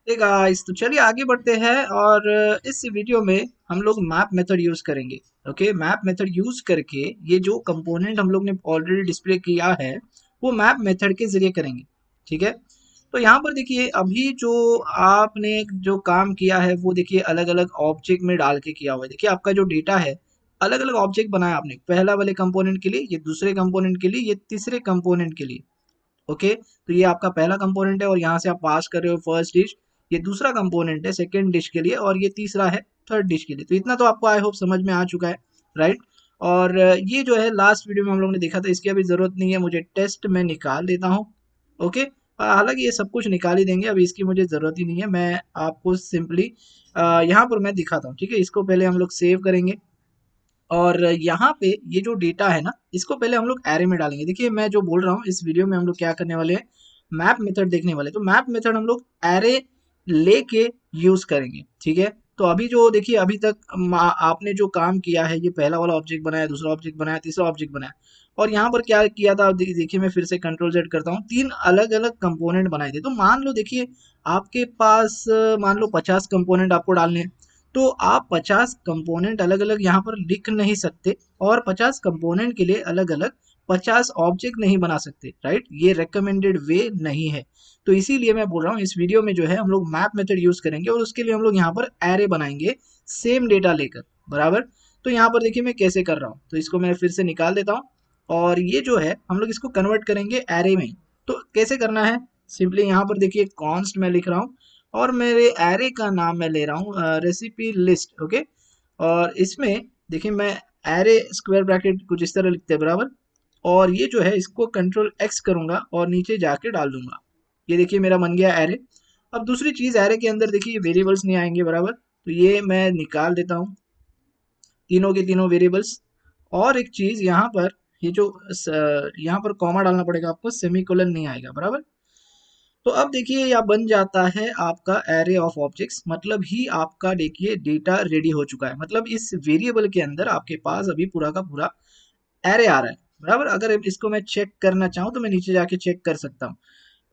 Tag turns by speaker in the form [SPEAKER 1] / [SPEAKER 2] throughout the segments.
[SPEAKER 1] Hey guys, तो चलिए आगे बढ़ते हैं और इस वीडियो में हम लोग मैप मेथड यूज करेंगे। ओके, मैप मेथड यूज करके ये जो कंपोनेंट हम लोग ने ऑलरेडी डिस्प्ले किया है वो मैप मेथड के जरिए करेंगे। ठीक है, तो यहाँ पर देखिए अभी जो आपने जो काम किया है वो देखिए अलग अलग ऑब्जेक्ट में डाल के किया हुआ है। देखिए आपका जो डेटा है अलग अलग ऑब्जेक्ट बनाया आपने, पहला वाले कंपोनेंट के लिए, ये दूसरे कंपोनेंट के लिए, ये तीसरे कंपोनेंट के लिए। ओके, तो ये आपका पहला कंपोनेंट है और यहाँ से आप पास कर रहे हो फर्स्ट डिश। ये दूसरा कंपोनेंट है सेकंड डिश के लिए और ये तीसरा है थर्ड डिश के लिए। तो इतना तो आपको आई होप समझ में आ चुका है, राइट। और ये जो है लास्ट वीडियो में हम लोग ने देखा था, इसकी अभी ज़रूरत नहीं है, मुझे टेस्ट में निकाल देता हूँ। ओके, हालांकि ये सब कुछ निकाल ही देंगे, अभी इसकी मुझे ज़रूरत ही नहीं है। मैं आपको सिंपली यहाँ पर मैं दिखाता हूँ। ठीक है, इसको पहले हम लोग सेव करेंगे और यहाँ पे ये जो डेटा है ना, इसको पहले हम लोग एरे में डालेंगे। देखिए मैं जो बोल रहा हूँ, इस वीडियो में हम लोग क्या करने वाले हैं, मैप मेथड देखने वाले। तो मैप मेथड हम लोग एरे लेके यूज करेंगे। ठीक है, तो अभी जो देखिए अभी तक आपने जो काम किया है, ये पहला वाला ऑब्जेक्ट बनाया, दूसरा ऑब्जेक्ट बनाया, तीसरा ऑब्जेक्ट बनाया, और यहाँ पर क्या किया था देखिए मैं फिर से कंट्रोल जेड करता हूँ, तीन अलग अलग कंपोनेंट बनाए थे। तो मान लो देखिए आपके पास मान लो 50 कंपोनेंट आपको डालने हैं, तो आप 50 कंपोनेंट अलग अलग यहाँ पर लिख नहीं सकते और 50 कंपोनेंट के लिए अलग अलग 50 ऑब्जेक्ट नहीं बना सकते, राइट। ये रिकमेंडेड वे नहीं है। तो इसीलिए मैं बोल रहा हूँ इस वीडियो में जो है हम लोग मैप मेथड यूज करेंगे और उसके लिए हम लोग यहाँ पर एरे बनाएंगे सेम डेटा लेकर, बराबर। तो यहाँ पर देखिए मैं कैसे कर रहा हूँ, तो इसको मैं फिर से निकाल देता हूँ और ये जो है हम लोग इसको कन्वर्ट करेंगे एरे में। तो कैसे करना है, सिंपली यहाँ पर देखिए कॉन्स्ट मैं लिख रहा हूँ और मेरे एरे का नाम मैं ले रहा हूँ रेसिपी लिस्ट। ओके, और इसमें देखिए मैं एरे स्क्वायर ब्रैकेट कुछ इस तरह लिखते हैं, बराबर। और ये जो है इसको कंट्रोल एक्स करूंगा और नीचे जाके डाल दूंगा। ये देखिए मेरा बन गया एरे। अब दूसरी चीज, एरे के अंदर देखिए वेरिएबल्स नहीं आएंगे, बराबर। तो ये मैं निकाल देता हूँ तीनों के तीनों वेरिएबल्स। और एक चीज यहाँ पर, ये जो यहाँ पर कॉमा डालना पड़ेगा आपको, सेमीकोलन नहीं आएगा, बराबर। तो अब देखिए यह बन जाता है आपका एरे ऑफ ऑब्जेक्ट्स, मतलब ही आपका देखिए डेटा रेडी हो चुका है। मतलब इस वेरिएबल के अंदर आपके पास अभी पूरा का पूरा एरे आ रहा है, बराबर। अगर इसको मैं चेक करना चाहूँ तो मैं नीचे जाके चेक कर सकता हूँ।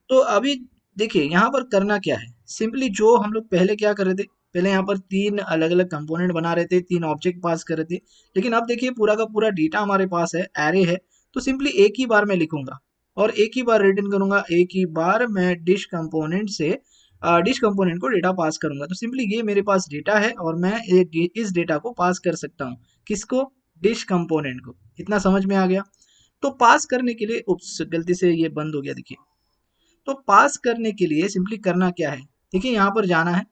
[SPEAKER 1] तो अभी देखिए यहाँ पर करना क्या है, सिंपली जो हम लोग पहले क्या कर रहे थे, पहले यहाँ पर तीन अलग अलग कंपोनेंट बना रहे थे, तीन ऑब्जेक्ट पास कर रहे थे। लेकिन अब देखिए पूरा का पूरा डेटा हमारे पास है, एरे है। तो सिंपली एक ही बार मैं लिखूंगा और एक ही बार रिटर्न करूंगा, एक ही बार मैं डिश कंपोनेंट से डिश कंपोनेंट को डेटा पास करूंगा। तो सिंपली ये मेरे पास डेटा है और मैं इस डेटा को पास कर सकता हूँ, किसको, डिश कंपोनेंट को। इतना समझ में आ गया। तो पास करने के लिए, उप्स गलती से ये बंद हो गया देखिए। तो पास करने के लिए सिंपली करना क्या है, देखिए यहाँ पर जाना है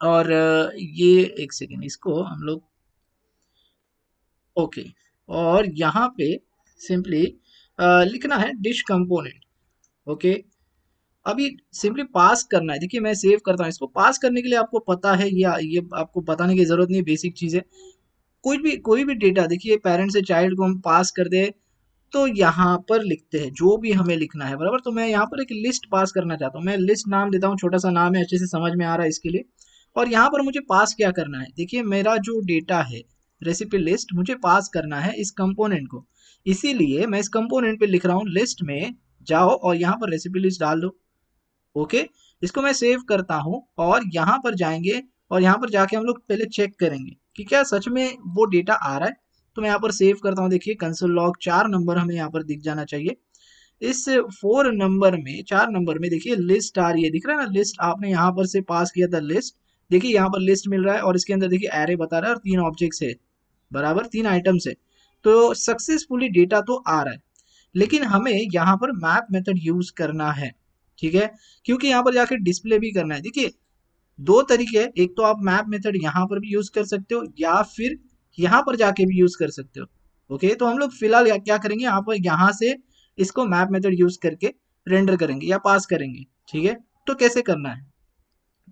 [SPEAKER 1] और ये एक सेकेंड, इसको हम लोग, ओके, और यहाँ पे सिंपली लिखना है डिश कंपोनेंट। ओके, अभी सिंपली पास करना है। देखिए मैं सेव करता हूँ इसको। पास करने के लिए आपको पता है, ये आपको बताने की जरूरत नहीं, बेसिक चीज है। कोई भी डेटा देखिए पेरेंट से चाइल्ड को हम पास कर दे तो यहाँ पर लिखते हैं जो भी हमें लिखना है, बराबर। तो मैं यहाँ पर एक लिस्ट पास करना चाहता हूँ, मैं लिस्ट नाम देता हूँ, छोटा सा नाम है, अच्छे से समझ में आ रहा है इसके लिए। और यहाँ पर मुझे पास क्या करना है, देखिए मेरा जो डेटा है रेसिपी लिस्ट, मुझे पास करना है इस कंपोनेंट को। इसीलिए मैं इस कंपोनेंट पे लिख रहा हूँ लिस्ट में जाओ और यहाँ पर रेसिपी लिस्ट डाल दो। ओके, इसको मैं सेव करता हूँ और यहाँ पर जाएंगे और यहाँ पर जाके हम लोग पहले चेक करेंगे कि क्या सच में वो डेटा आ रहा है। तो मैं यहाँ पर सेव करता हूँ, देखिए कंसोल लॉग 4 नंबर हमें यहाँ पर दिख जाना चाहिए। इस 4 नंबर में, 4 नंबर में देखिए लिस्ट आ रही है, दिख रहा है ना, लिस्ट आपने यहाँ पर से पास किया था लिस्ट। देखिए यहाँ पर लिस्ट मिल रहा है और इसके अंदर देखिए एरे बता रहा है और तीन ऑब्जेक्ट्स है, बराबर, तीन आइटम्स है। तो सक्सेसफुली डेटा तो आ रहा है, लेकिन हमें यहाँ पर मैप मेथड यूज करना है। ठीक है, क्योंकि यहाँ पर जाकर डिस्प्ले भी करना है। देखिए दो तरीके हैं, एक तो आप मैप मेथड यहाँ पर भी यूज कर सकते हो या फिर यहाँ पर जाके भी यूज कर सकते हो। ओके, तो हम लोग फिलहाल क्या करेंगे, यहाँ पर यहाँ से इसको मैप मेथड यूज करके रेंडर करेंगे या पास करेंगे। ठीक है, तो कैसे करना है,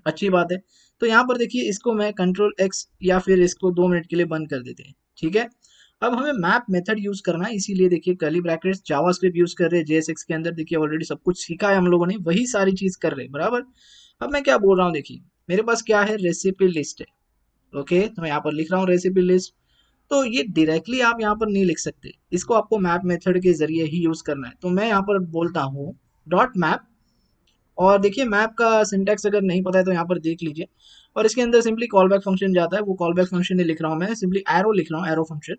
[SPEAKER 1] अच्छी बात है। तो यहाँ पर देखिए इसको मैं कंट्रोल एक्स या फिर इसको 2 मिनट के लिए बंद कर देते हैं। ठीक है, अब हमें मैप मेथड यूज करना है, इसीलिए देखिए कर्ली ब्रैकेट्स जावास्क्रिप्ट यूज कर रहे हैं जेएसएक्स के अंदर। देखिए ऑलरेडी सब कुछ सीखा है हम लोगों ने, वही सारी चीज कर रहे हैं, बराबर। अब मैं क्या बोल रहा हूँ, देखिए मेरे पास क्या है, रेसिपी लिस्ट है। ओके, तो मैं यहाँ पर लिख रहा हूँ रेसिपी लिस्ट। तो ये डायरेक्टली आप यहाँ पर नहीं लिख सकते, इसको आपको मैप मेथड के जरिए ही यूज करना है। तो मैं यहाँ पर बोलता हूँ डॉट मैप और देखिए मैप का सिंटैक्स अगर नहीं पता है तो यहाँ पर देख लीजिए। और इसके अंदर सिंपली कॉल बैक फंक्शन जाता है, वो कॉल बैक फंक्शन नहीं लिख रहा हूँ मैं, सिंपली एरो लिख रहा हूँ, एरो फंक्शन।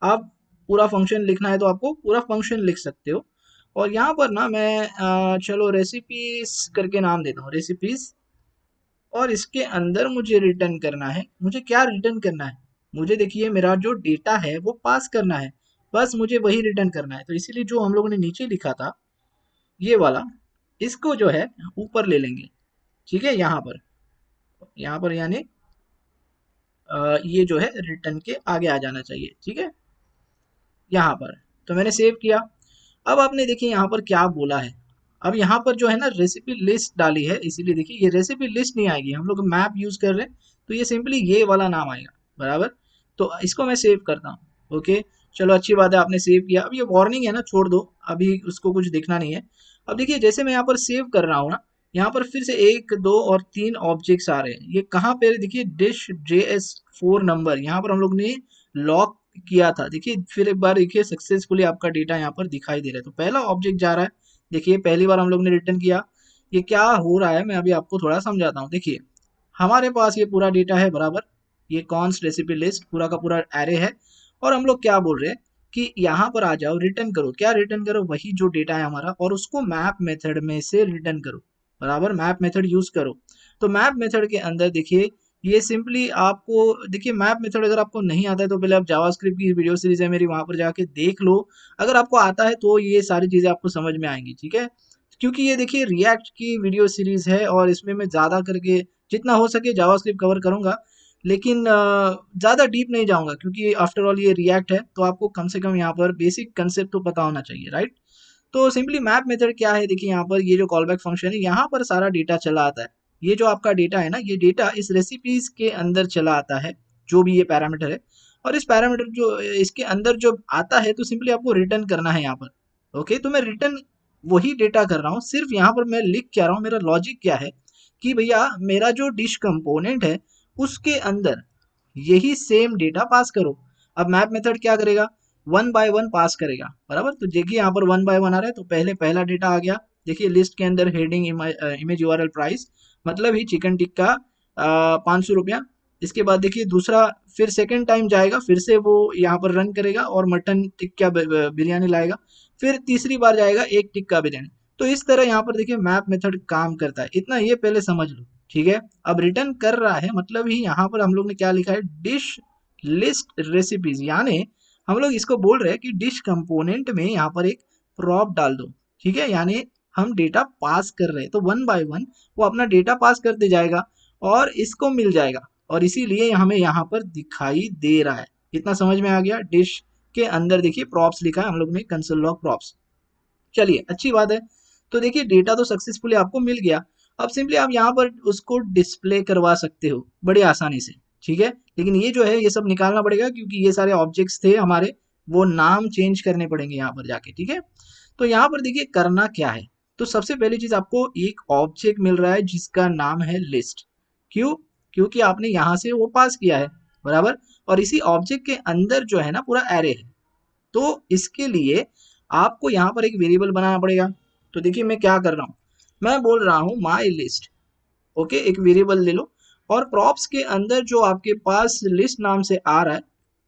[SPEAKER 1] आप पूरा फंक्शन लिखना है तो आपको पूरा फंक्शन लिख सकते हो। और यहाँ पर ना मैं चलो रेसिपीज करके नाम देता हूँ, रेसिपीज। और इसके अंदर मुझे रिटर्न करना है, मुझे क्या रिटर्न करना है, मुझे देखिए मेरा जो डेटा है वो पास करना है, बस मुझे वही रिटर्न करना है। तो इसीलिए जो हम लोगों ने नीचे लिखा था ये वाला, इसको जो है ऊपर ले लेंगे, ठीक है। यहाँ पर यानी ये जो है रिटर्न के आगे आ जाना चाहिए, ठीक है, यहाँ पर। तो मैंने सेव किया। अब आपने देखिए यहाँ पर क्या बोला है, अब यहाँ पर जो है ना रेसिपी लिस्ट डाली है, इसीलिए देखिए ये रेसिपी लिस्ट नहीं आएगी, हम लोग मैप यूज कर रहे हैं तो ये सिंपली ये वाला नाम आएगा, बराबर। तो इसको मैं सेव करता हूँ, ओके। चलो अच्छी बात है, आपने सेव किया। अब ये वार्निंग है ना, छोड़ दो, अभी उसको कुछ देखना नहीं है। अब देखिए जैसे मैं यहाँ पर सेव कर रहा हूँ ना, यहाँ पर फिर से 1 2 और 3 ऑब्जेक्ट्स आ रहे हैं। ये कहाँ पे, देखिए डिश JS4 नंबर यहाँ पर हम लोग ने लॉक किया था। देखिए फिर एक बार देखिए सक्सेसफुली आपका डेटा यहाँ पर दिखाई दे रहा है। तो पहला ऑब्जेक्ट जा रहा है, देखिए पहली बार हम लोग ने रिटर्न किया। ये क्या हो रहा है मैं अभी आपको थोड़ा समझाता हूँ। देखिए हमारे पास ये पूरा डेटा है, बराबर। ये कॉन्स्ट रेसिपी लिस्ट पूरा का पूरा एरे है। और हम लोग क्या बोल रहे हैं कि यहाँ पर आ जाओ, रिटर्न करो। क्या रिटर्न करो, वही जो डेटा है हमारा, और उसको मैप मेथड में से रिटर्न करो, बराबर। मैप मेथड यूज करो। तो मैप मेथड के अंदर देखिए ये सिंपली आपको, देखिए मैप मेथड अगर आपको नहीं आता है तो पहले आप जावास्क्रिप्ट की वीडियो सीरीज है मेरी, वहां पर जाके देख लो। अगर आपको आता है तो ये सारी चीजें आपको समझ में आएंगी, ठीक है। क्योंकि ये देखिए रिएक्ट की वीडियो सीरीज है और इसमें मैं ज़्यादा करके जितना हो सके जावास्क्रिप्ट कवर करूंगा, लेकिन ज़्यादा डीप नहीं जाऊंगा क्योंकि आफ्टर ऑल ये रिएक्ट है, तो आपको कम से कम यहाँ पर बेसिक कंसेप्ट तो पता होना चाहिए, राइट। तो सिंपली मैप मेथड क्या है, देखिए यहाँ पर ये जो कॉल बैक फंक्शन है, यहाँ पर सारा डेटा चला आता है। ये जो आपका डेटा है ना, ये डेटा इस रेसिपीज के अंदर चला आता है, जो भी ये पैरामीटर है। और इस पैरामीटर जो इसके अंदर जो आता है तो सिंपली आपको रिटर्न करना है यहाँ पर, ओके। तो मैं रिटर्न वही डेटा कर रहा हूँ, सिर्फ यहाँ पर मैं लिख क्या रहा हूँ, मेरा लॉजिक क्या है कि भैया मेरा जो डिश कंपोनेंट है उसके अंदर यही सेम डेटा पास करो। अब मैप मेथड क्या करेगा, 1 बाय 1 पास करेगा, बराबर। तो देखिए यहाँ पर 1 बाय 1 आ रहा है, तो पहले पहला डेटा आ गया। देखिए लिस्ट के अंदर हेडिंग इमेज URL प्राइस, मतलब ही चिकन टिक्का 500 रुपया। इसके बाद देखिए दूसरा, फिर सेकंड टाइम जाएगा, फिर से वो यहाँ पर रन करेगा और मटन टिक्का बिरयानी लाएगा। फिर तीसरी बार जाएगा एक टिक्का बिरयानी। तो इस तरह यहाँ पर देखिए मैप मेथड काम करता है, इतना ये पहले समझ लो, ठीक है। अब रिटर्न कर रहा है, मतलब ही यहाँ पर हम लोग ने क्या लिखा है, डिश लिस्ट रेसिपीज, यानी हम लोग इसको बोल रहे हैं कि डिश कंपोनेंट में यहाँ पर एक प्रॉप डाल दो, ठीक है। यानी हम डेटा पास कर रहे हैं, तो 1 बाय 1 वो अपना डेटा पास करते जाएगा और इसको मिल जाएगा, और इसीलिए हमें यहाँ पर दिखाई दे रहा है। इतना समझ में आ गया। डिश के अंदर देखिए प्रॉप्स लिखा है हम लोग ने, कंसोल लॉग प्रॉप्स। चलिए अच्छी बात है। तो देखिए डेटा तो सक्सेसफुली आपको मिल गया। अब सिंपली आप यहाँ पर उसको डिस्प्ले करवा सकते हो बड़ी आसानी से, ठीक है। लेकिन ये जो है ये सब निकालना पड़ेगा क्योंकि ये सारे ऑब्जेक्ट्स थे हमारे, वो नाम चेंज करने पड़ेंगे यहाँ पर जाके, ठीक है। तो यहाँ पर देखिए करना क्या है, तो सबसे पहली चीज आपको एक ऑब्जेक्ट मिल रहा है जिसका नाम है लिस्ट। क्यों, क्योंकि आपने यहाँ से वो पास किया है, बराबर। और इसी ऑब्जेक्ट के अंदर जो है ना पूरा एरे है, तो इसके लिए आपको यहाँ पर एक वेरिएबल बनाना पड़ेगा। तो देखिए मैं क्या कर रहा हूँ, मैं बोल रहा हूँ माई लिस्ट, ओके। एक वेरिएबल ले लो और प्रॉप्स के अंदर जो आपके पास लिस्ट नाम से आ रहा है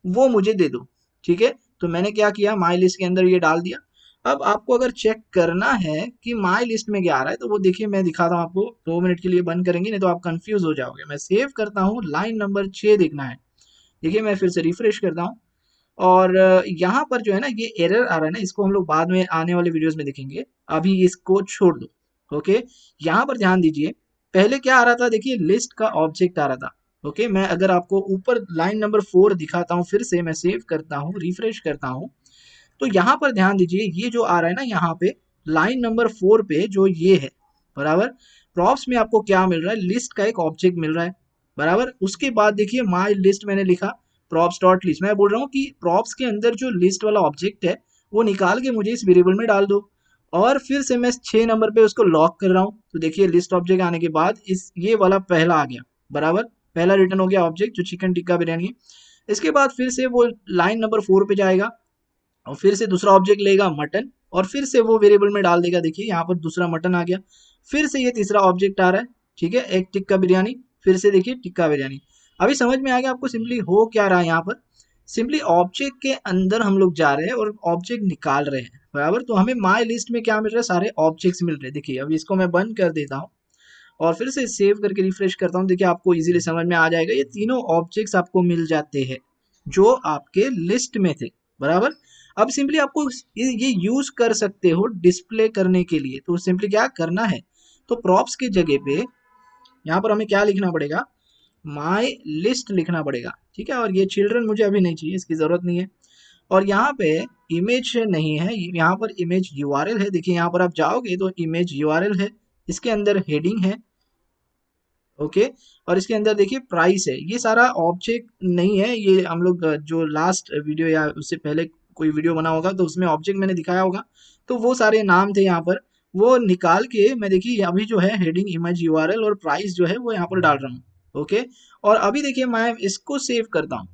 [SPEAKER 1] वो मुझे दे दो, ठीक है। तो मैंने क्या किया, माई लिस्ट के अंदर ये डाल दिया। अब आपको अगर चेक करना है कि माई लिस्ट में क्या आ रहा है तो वो देखिए मैं दिखाता हूँ आपको, 2 मिनट के लिए बंद करेंगे नहीं तो आप कंफ्यूज हो जाओगे। मैं सेव करता हूँ, लाइन नंबर 6 देखना है। देखिए मैं फिर से रिफ्रेश करता हूँ और यहाँ पर जो है ना ये एरर आ रहा है ना, इसको हम लोग बाद में आने वाले वीडियोस में देखेंगे, अभी इसको छोड़ दो, ओके। यहाँ पर ध्यान दीजिए, पहले क्या आ रहा था, देखिए लिस्ट का ऑब्जेक्ट आ रहा था, ओके। मैं अगर आपको ऊपर लाइन नंबर 4 दिखाता हूँ, फिर से मैं सेव करता हूँ, रिफ्रेश करता हूँ, तो यहाँ पर ध्यान दीजिए ये जो आ रहा है ना, यहाँ पे लाइन नंबर 4 पे जो ये है, बराबर। प्रॉप्स में आपको क्या मिल रहा है, लिस्ट का एक ऑब्जेक्ट मिल रहा है, बराबर। उसके बाद देखिए माई लिस्ट मैंने लिखा, प्रॉप्स डॉट लिस्ट। मैं बोल रहा हूँ कि प्रॉप्स के अंदर जो लिस्ट वाला ऑब्जेक्ट है वो निकाल के मुझे इस वेरिएबल में डाल दो। और फिर से मैं 6 नंबर पे उसको लॉक कर रहा हूँ, तो देखिए लिस्ट ऑब्जेक्ट आने के बाद इस ये वाला पहला आ गया, बराबर। पहला रिटर्न हो गया ऑब्जेक्ट जो चिकन टिक्का बिरयानी। इसके बाद फिर से वो लाइन नंबर 4 पे जाएगा और फिर से दूसरा ऑब्जेक्ट लेगा मटन, और फिर से वो वेरिएबल में डाल देगा। देखिए यहाँ पर दूसरा मटन आ गया। फिर से ये तीसरा ऑब्जेक्ट आ रहा है, ठीक है, एक टिक्का बिरयानी, फिर से देखिए टिक्का बिरयानी। अभी समझ में आ गया आपको सिंपली हो क्या रहा है यहाँ पर। सिंपली ऑब्जेक्ट के अंदर हम लोग जा रहे हैं और ऑब्जेक्ट निकाल रहे हैं, बराबर। तो हमें माई लिस्ट में क्या मिल रहा है, सारे ऑब्जेक्ट्स मिल रहे हैं। देखिए अभी इसको मैं बंद कर देता हूँ और फिर से सेव करके रिफ्रेश करता हूँ। देखिए आपको इजीली समझ में आ जाएगा, ये तीनों ऑब्जेक्ट्स आपको मिल जाते हैं जो आपके लिस्ट में थे, बराबर। अब सिंपली आपको ये यूज कर सकते हो डिस्प्ले करने के लिए। तो सिंपली क्या करना है, तो प्रॉप्स की जगह पे यहाँ पर हमें क्या लिखना पड़ेगा, माई लिस्ट लिखना पड़ेगा, ठीक है। और ये चिल्ड्रन मुझे अभी नहीं चाहिए, इसकी जरूरत नहीं है। और यहाँ पे इमेज नहीं है, यहाँ पर इमेज यूआरएल है। देखिए यहाँ पर आप जाओगे तो इमेज यूआरएल है, इसके अंदर हेडिंग है, ओके। और इसके अंदर देखिए प्राइस है। ये सारा ऑब्जेक्ट नहीं है, ये हम लोग जो लास्ट वीडियो या उससे पहले कोई वीडियो बना होगा तो उसमें ऑब्जेक्ट मैंने दिखाया होगा, तो वो सारे नाम थे यहाँ पर, वो निकाल के मैं देखिए अभी जो है हेडिंग, इमेज यूआरएल और प्राइस जो है वो यहाँ पर डाल रहा हूँ, ओके। और अभी देखिए मैं इसको सेव करता हूँ,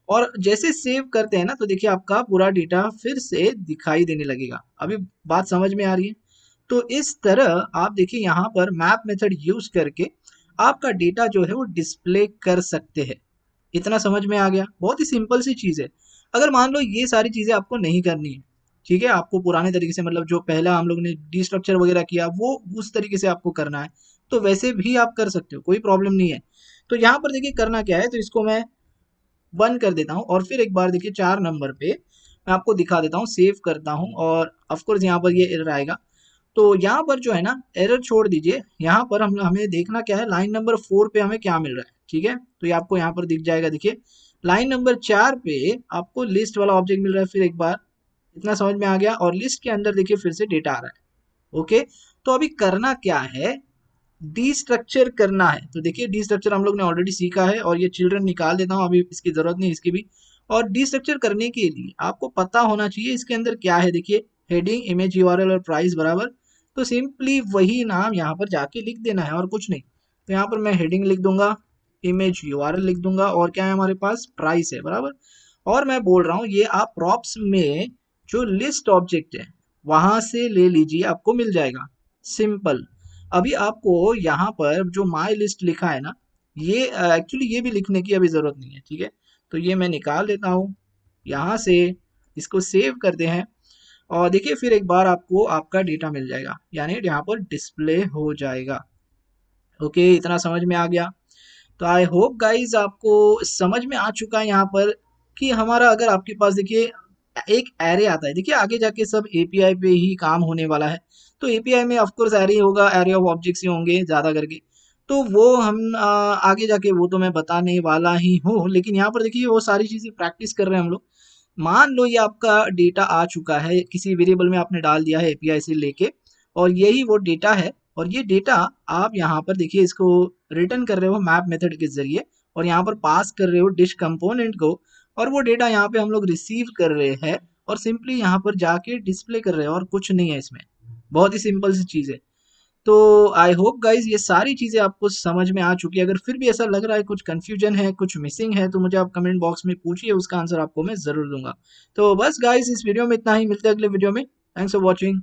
[SPEAKER 1] और जैसे सेव करते हैं ना तो देखिए आपका पूरा डेटा फिर से दिखाई देने लगेगा। अभी बात समझ में आ रही है। तो इस तरह आप देखिए यहाँ पर मैप मेथड यूज करके आपका डेटा जो है वो डिस्प्ले कर सकते हैं। इतना समझ में आ गया, बहुत ही सिंपल सी चीज है। अगर मान लो ये सारी चीजें आपको नहीं करनी है, ठीक है, आपको पुराने तरीके से, मतलब जो पहला हम लोग ने डिस्ट्रक्चर वगैरह किया वो उस तरीके से आपको करना है, तो वैसे भी आप कर सकते हो, कोई प्रॉब्लम नहीं है। तो यहाँ पर देखिए करना क्या है, तो इसको मैं बंद कर देता हूँ और फिर एक बार देखिए 4 नंबर पे मैं आपको दिखा देता हूँ, सेव करता हूँ और ऑफकोर्स यहाँ पर ये एरर आएगा। तो यहाँ पर जो है ना, एरर छोड़ दीजिए, यहाँ पर हमें देखना क्या है, लाइन नंबर 4 पे हमें क्या मिल रहा है, ठीक है। तो ये आपको यहाँ पर दिख जाएगा। देखिए लाइन नंबर 4 पे आपको लिस्ट वाला ऑब्जेक्ट मिल रहा है। फिर एक बार, इतना समझ में आ गया। और लिस्ट के अंदर देखिए फिर से डेटा आ रहा है, ओके। तो अभी करना क्या है, डी स्ट्रक्चर करना है। तो देखिए डी स्ट्रक्चर हम लोग ने ऑलरेडी सीखा है, और ये चिल्ड्रन निकाल देता हूँ, अभी इसकी जरूरत नहीं इसकी भी। और डी स्ट्रक्चर करने के लिए आपको पता होना चाहिए इसके अंदर क्या है। देखिए हेडिंग, इमेज यूआरएल और प्राइस, बराबर। तो सिंपली वही नाम यहाँ पर जाके लिख देना है और कुछ नहीं। तो यहाँ पर मैं हेडिंग लिख दूंगा, इमेज यूआरएल लिख दूंगा, और क्या है हमारे पास, प्राइस है, बराबर। और मैं बोल रहा हूँ ये आप प्रॉप्स में जो लिस्ट ऑब्जेक्ट है वहां से ले लीजिए, आपको मिल जाएगा, सिंपल। अभी आपको यहाँ पर जो माई लिस्ट लिखा है ना, ये एक्चुअली ये भी लिखने की अभी जरूरत नहीं है, ठीक है। तो ये मैं निकाल देता हूँ यहाँ से, इसको सेव करते हैं, और देखिए फिर एक बार आपको आपका डेटा मिल जाएगा, यानी यहाँ पर डिस्प्ले हो जाएगा, ओके। इतना समझ में आ गया। तो आई होप गाइज आपको समझ में आ चुका है यहाँ पर कि हमारा, अगर आपके पास देखिए एक एरे आता है, देखिए आगे जाके सब एपीआई पे ही काम होने वाला है। तो एपीआई में ऑफकोर्स एरे होगा, एरे ऑफ ऑब्जेक्ट्स ही होंगे ज़्यादा करके। तो वो हम आगे जाके वो तो मैं बताने वाला ही हूँ, लेकिन यहाँ पर देखिए वो सारी चीज़ें प्रैक्टिस कर रहे हैं हम लोग। मान लो ये आपका डेटा आ चुका है, किसी वेरिएबल में आपने डाल दिया है एपीआई से लेके, और यही वो डेटा है। और ये डेटा आप यहाँ पर देखिए इसको रिटर्न कर रहे हो मैप मेथड के जरिए, और यहाँ पर पास कर रहे हो डिश कंपोनेंट को, और वो डेटा यहाँ पे हम लोग रिसीव कर रहे हैं और सिंपली यहाँ पर जाके डिस्प्ले कर रहे हैं, और कुछ नहीं है इसमें। बहुत ही सिंपल सी चीज़ है। तो आई होप गाइज ये सारी चीज़ें आपको समझ में आ चुकी है। अगर फिर भी ऐसा लग रहा है कुछ कंफ्यूजन है, कुछ मिसिंग है, तो मुझे आप कमेंट बॉक्स में पूछिए, उसका आंसर आपको मैं ज़रूर दूंगा। तो बस गाइज इस वीडियो में इतना ही, मिलते हैं अगले वीडियो में। Thanks for watching.